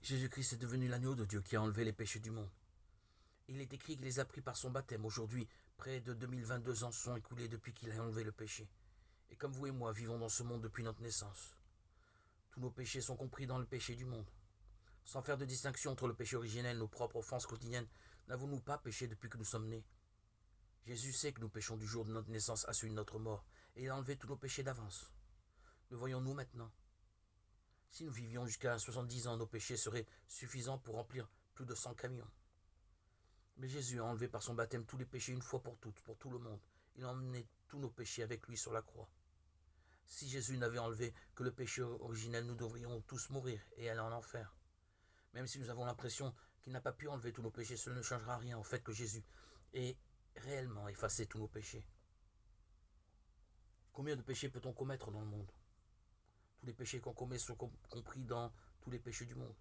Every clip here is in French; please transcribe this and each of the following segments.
Jésus-Christ est devenu l'agneau de Dieu qui a enlevé les péchés du monde. Il est écrit qu'il les a pris par son baptême. Aujourd'hui, près de 2022 ans sont écoulés depuis qu'il a enlevé le péché. Et comme vous et moi vivons dans ce monde depuis notre naissance, tous nos péchés sont compris dans le péché du monde. Sans faire de distinction entre le péché originel, nos propres offenses quotidiennes, n'avons-nous pas péché depuis que nous sommes nés? Jésus sait que nous péchons du jour de notre naissance à celui de notre mort, et il a enlevé tous nos péchés d'avance. Le voyons-nous maintenant? Si nous vivions jusqu'à 70 ans, nos péchés seraient suffisants pour remplir plus de 100 camions. Mais Jésus a enlevé par son baptême tous les péchés une fois pour toutes, pour tout le monde. Il a emmené tous nos péchés avec lui sur la croix. Si Jésus n'avait enlevé que le péché originel, nous devrions tous mourir et aller en enfer. Même si nous avons l'impression qu'il n'a pas pu enlever tous nos péchés, cela ne changera rien au fait que Jésus ait réellement effacé tous nos péchés. Combien de péchés peut-on commettre dans le monde? Tous les péchés qu'on commet sont compris dans tous les péchés du monde.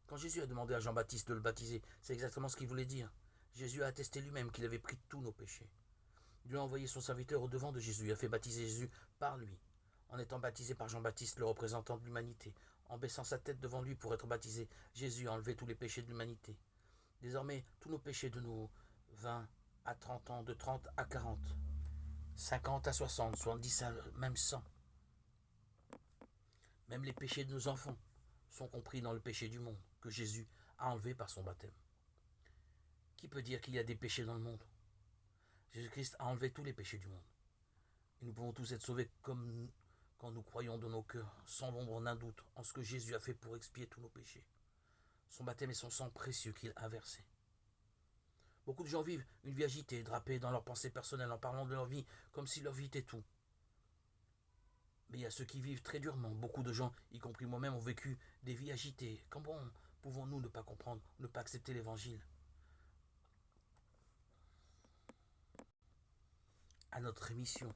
Quand Jésus a demandé à Jean-Baptiste de le baptiser, c'est exactement ce qu'il voulait dire. Jésus a attesté lui-même qu'il avait pris tous nos péchés. Dieu a envoyé son serviteur au devant de Jésus et a fait baptiser Jésus par lui. En étant baptisé par Jean-Baptiste, le représentant de l'humanité, en baissant sa tête devant lui pour être baptisé, Jésus a enlevé tous les péchés de l'humanité. Désormais, tous nos péchés de nos 20 à 30 ans, de 30 à 40, 50 à 60, 70 à même 100, même les péchés de nos enfants sont compris dans le péché du monde que Jésus a enlevé par son baptême. Qui peut dire qu'il y a des péchés dans le monde? Jésus-Christ a enlevé tous les péchés du monde. Et nous pouvons tous être sauvés comme quand nous croyons de nos cœurs, sans l'ombre d'un doute, en ce que Jésus a fait pour expier tous nos péchés. Son baptême et son sang précieux qu'il a versé. Beaucoup de gens vivent une vie agitée, drapée dans leurs pensées personnelles, en parlant de leur vie comme si leur vie était tout. Mais il y a ceux qui vivent très durement. Beaucoup de gens, y compris moi-même, ont vécu des vies agitées. Comment pouvons-nous ne pas comprendre, ne pas accepter l'évangile? À notre émission